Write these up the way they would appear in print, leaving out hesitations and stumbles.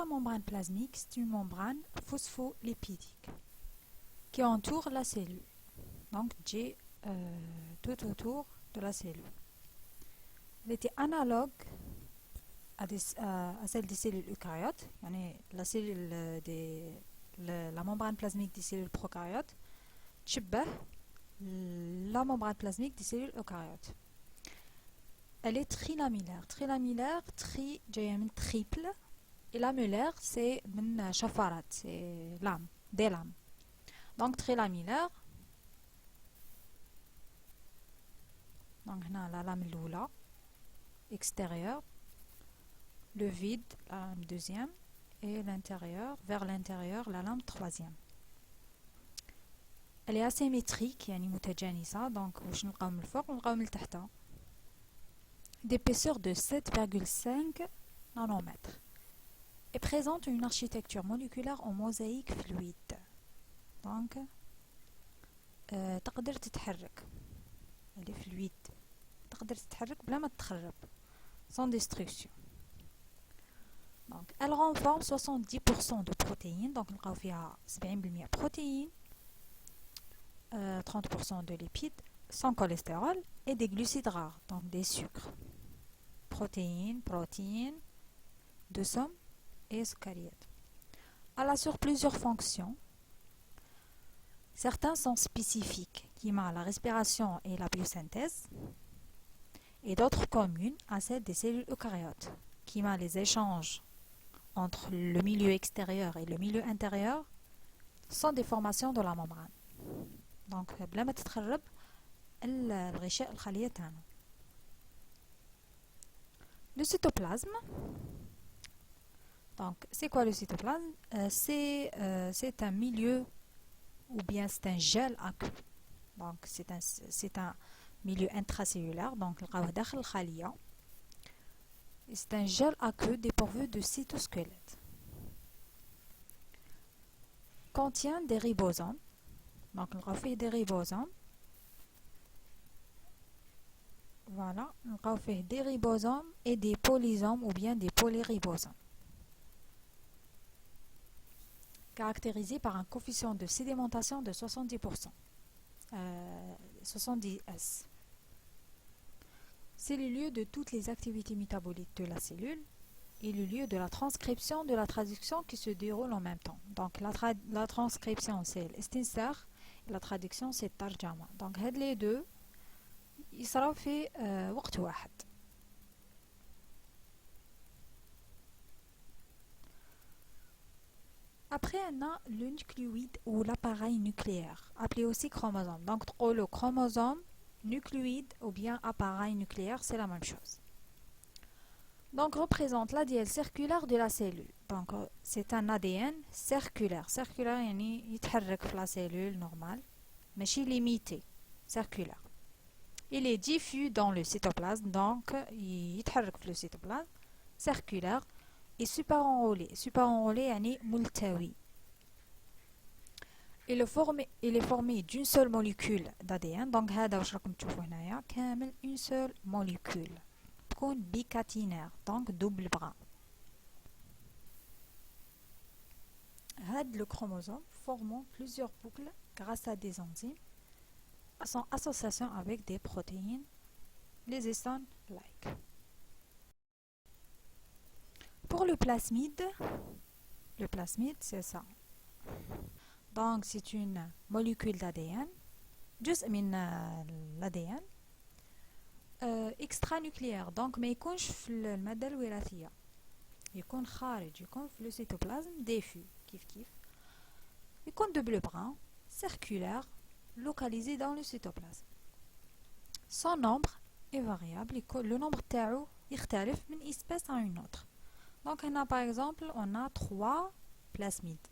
membrane plasmique, c'est une membrane phospholipidique qui entoure la cellule. Donc, j'ai tout autour de la cellule. Elle était analogue à celle des cellules eucaryotes, la membrane plasmique des cellules prokaryotes, la membrane plasmique des cellules eucaryotes. Elle est trilamellaire. Trilamellaire, triple. Et lamellaire, c'est chafarat, c'est lame, des lames. Donc trilamellaire. Donc on a la lame l'oula, extérieure, le vide, la lame deuxième, et l'intérieur, vers l'intérieur, la lame troisième. Elle est asymétrique, يعني متجانسة, donc واش نلقاو من الفوق ونلقاو من التحت. D'épaisseur de 7,5 nanomètres. Et présente une architecture moléculaire en mosaïque fluide. Donc, تقدر تتحرك. Elle est fluide. تقدر تتحرك بلا ما تتخرب. Sans destruction. Donc, elle renforce 70% de protéines. Donc, نلقاو فيها 70% protéines, 30% de lipides, sans cholestérol et des glucides rares, donc des sucres. Protéines, de somme et sucariates. Elle assure plusieurs fonctions. Certains sont spécifiques, qui m'a la respiration et la biosynthèse, et d'autres communes à celles des cellules eucaryotes, qui m'a les échanges entre le milieu extérieur et le milieu intérieur, sans déformation de la membrane. Donc, بلا ما تتخرب الغشاء الخلية تاعنا. Le cytoplasme. Donc, c'est quoi le cytoplasme? C'est un milieu ou bien c'est un gel aqueux. Donc, c'est un milieu intracellulaire. Donc, c'est un gel aqueux dépourvu de cytosquelette. Contient des ribosomes. Donc, on fait des ribosomes. Voilà, on fait des ribosomes et des polysomes ou bien des polyribosomes. Caractérisés par un coefficient de sédimentation de 70%. 70S. C'est le lieu de toutes les activités métaboliques de la cellule et le lieu de la transcription de la traduction qui se déroule en même temps. Donc la transcription c'est l'istinsar et la traduction c'est tarjama. Donc les deux يصراو في وقت واحد. Après, on a le nucléoïde ou l'appareil nucléaire, appelé aussi chromosome. Donc, le chromosome, nucléoïde ou bien appareil nucléaire, c'est la même chose. Donc, représente l'ADN circulaire de la cellule. Donc, c'est un ADN circulaire. Circulaire, يعني يتحرك في la cellule normale, ماشي limité, circulaire. Il est diffus dans le cytoplasme, donc il يتحرك في le cytoplasme, circulaire. Et superenrôlé. Superenrôlé يعني ملتوي. Il est formé d'une seule molécule d'ADN. Donc هذا واش راكم تشوفوا هنايا كامل une seule molécule. تكون bicatinaire, donc double bras. هذا le chromosome formant plusieurs boucles grâce à des enzymes en association avec des protéines, les histone-like. Pour le plasmide c'est ça. Donc c'est une molécule d'ADN, جزء من l'ADN extranucléaire. Donc ما يكونش في المادة الوراثية. يكون خارج, يكون في le cytoplasme diffus كيف. يكون de bleu brun, circulaire, localisé dans le cytoplasme. Son nombre est variable. Le nombre تاعو يختلف من espèce à une autre. Donc, par exemple, on a 3 plasmides.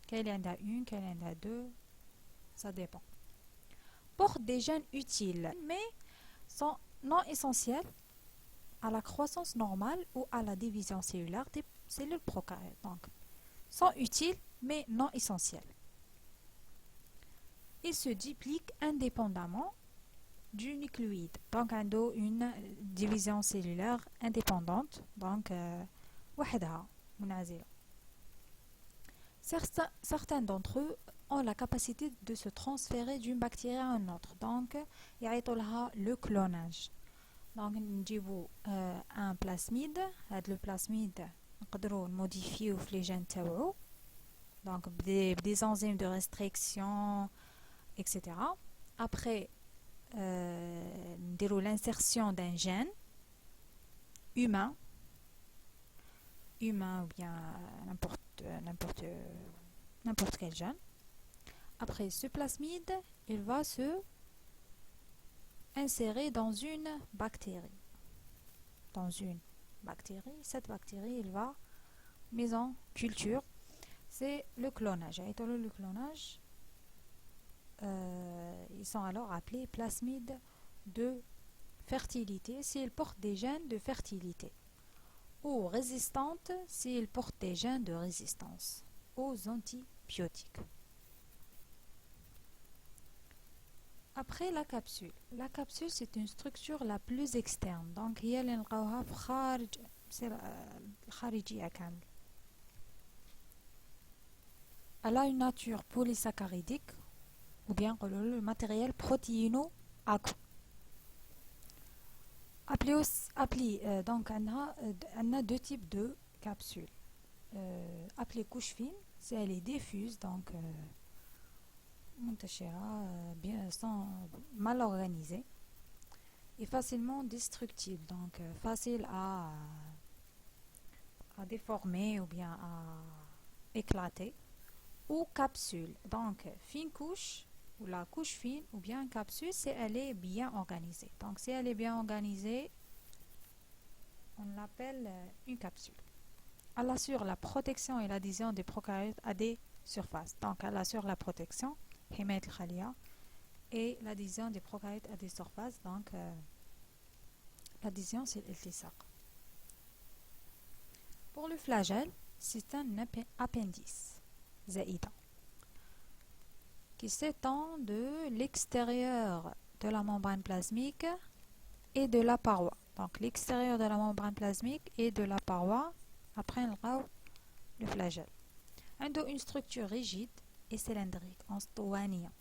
Quel en a une, quel en a deux, ça dépend. Portent des gènes utiles, mais sont non essentiels à la croissance normale ou à la division cellulaire des cellules prokaryotes. Donc, sont utiles, mais non essentiels. Ils se dupliquent indépendamment du nucléoïde. Donc, une division cellulaire indépendante. Donc, وحدها منعزلة. Certains d'entre eux ont la capacité de se transférer d'une bactérie à une autre. Donc, يعيطوا لها le clonage. Donc, نجيبوا un plasmide. هذا le plasmide نقدروا نموديفيو في لي جين تاوعو. Donc, des enzymes de restriction, etc. Après, نديروا l'insertion d'un gène humain ou bien n'importe quel gène. Après, ce plasmide, il va se insérer dans une bactérie. Cette bactérie, elle va mise en culture. C'est le clonage. Le clonage, ils sont alors appelés plasmides de fertilité s'ils portent des gènes de fertilité, ou résistantes s'ils portent des gènes de résistance aux antibiotiques. Après la capsule. La capsule, c'est une structure la plus externe. Donc, هي اللي نلقاوها في الخارجية كامل. Elle a une nature polysaccharidique, ou bien le matériel protéino-aqueux. Donc, on a deux types de capsules. Appelée couche fine, si elle est diffuse, donc bien, mal organisée et facilement destructible, donc facile à déformer ou bien à éclater. Ou capsule, donc fine couche ou la couche fine ou bien capsule si elle est bien organisée. Donc si elle est bien organisée, on l'appelle une capsule. Elle assure la protection et l'adhésion des prokaryotes à des surfaces. Donc elle assure la protection et l'adhésion des prokaryotes à des surfaces. Donc l'adhésion c'est l'iltisaq. Pour le flagelle, c'est un appendice zaïda qui s'étend de l'extérieur de la membrane plasmique et de la paroi. Donc l'extérieur de la membrane plasmique et de la paroi. Après le flagelle. Il a une structure rigide et cylindrique en stoania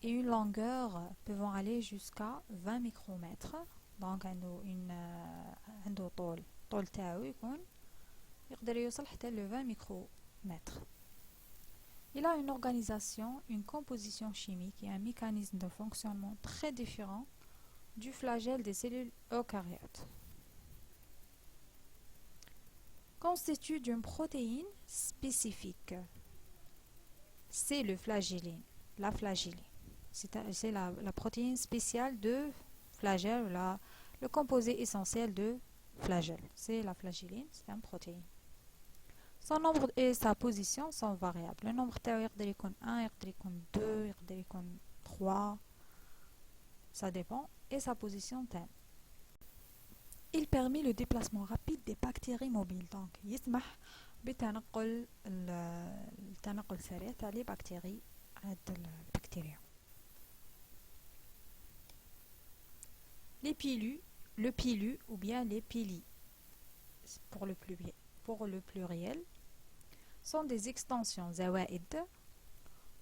et une longueur pouvant aller jusqu'à 20 micromètres. Donc il a طول تاعو يكون يقدر يوصل حتى ل 20 micromètres. Il a une organisation, une composition chimique et un mécanisme de fonctionnement très différent du flagelle des cellules eucaryotes. Constitue d'une protéine spécifique. C'est le flagelline, la flagelline. C'est la protéine spéciale de flagelle, le composé essentiel de flagelle. C'est la flagelline, c'est une protéine. Son nombre et sa position sont variables. Le nombre تاعو يقدر يكون 1, يقدر يكون 2, يقدر يكون 3. Ça dépend. Et sa position thème. Il permet le déplacement rapide des bactéries mobiles. Donc, يسمح بتنقل التنقل السريع تاع لي بكتيري هاد البكتيريا. Les pilus, le pilu ou bien les pili pour le pluriel sont des extensions zawaïd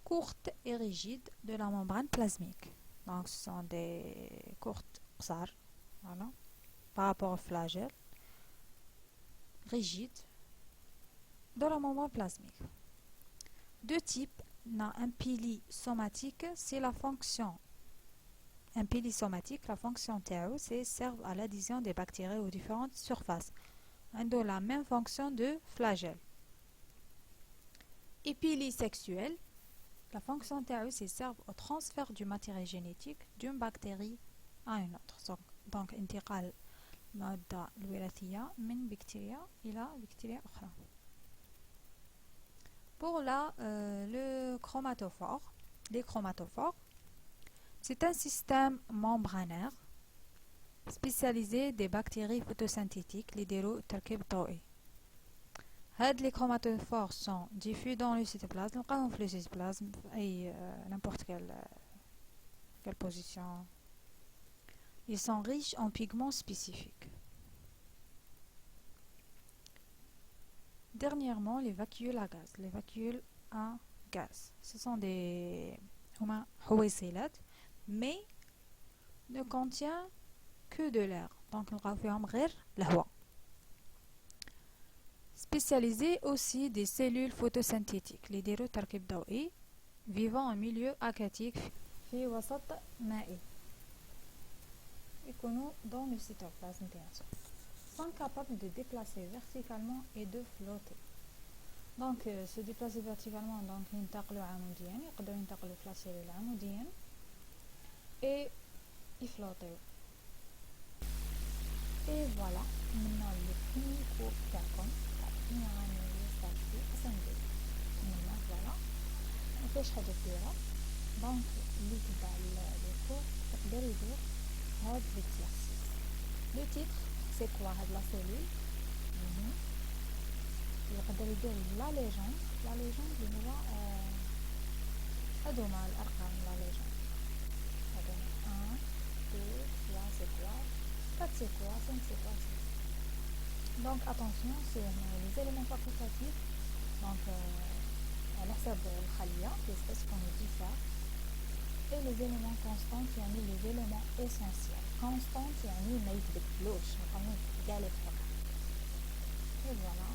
courtes et rigides de la membrane plasmique. Donc ce sont des courtes qsar, voilà, par rapport au flagelle, rigides de la membrane plasmique. Deux types. Un pili somatique, c'est la fonction. Un pili somatique, la fonction TAO, c'est serve à l'adhésion des bactéries aux différentes surfaces. Ils ont la même fonction de flagelle. Et pili sexuel, la fonction TAO, c'est serve au transfert du matériel génétique d'une bactérie à une autre. Donc, انتقال المادة الوراثية من بكتيريا إلى بكتيريا أخرى. Pour le chromatophore, les chromatophores, c'est un système membranaire spécialisé des bactéries photosynthétiques, les تركيب ضوئي. Les chromatophores sont diffus dans le cytoplasme. نلقاهم في le cytoplasme n'importe quelle position. Ils sont riches en pigments spécifiques. Dernièrement, les vacuoles à gaz. Les vacuoles à gaz. Ce sont des حويصلات, mais ne contient que de l'air. Donc, نلقاو فيهم غير الهواء. Spécialisé aussi des cellules photosynthétiques. Les يديروا تركيب ضوئي vivant en milieu aquatique في وسط مائي. يكونوا dans le cytoplasme bien sûr. Sont capables de déplacer verticalement et de flotter. Donc se déplacer verticalement, donc ينتقلوا عموديا, يقدروا ينتقلوا في السيلول عموديا et يفلوطيو. Et voilà, maintenant le premier cours تاعكم تاع الدنيا عاملة ستاتي أسندي. maintenant voilà, مفيش حاجة كبيرة. donc اللي تبع الكور تقدر يدير هاد l'exercice. le titre c'est quoi هاد la cellule. يقدر يدير لا ليجوند اللي هو هادوما الأرقام لا ليجوند. هادوما 1 2 3 c'est quoi, 4 c'est quoi, 5 c'est quoi. donc attention sur les éléments facultatifs. donc على حساب الخلية l'espèce qu'on nous dit ça. et les éléments constants يعني les éléments essentiels. constants يعني ما يتبدلوش, نقولوا كاع لي فقط. et voilà.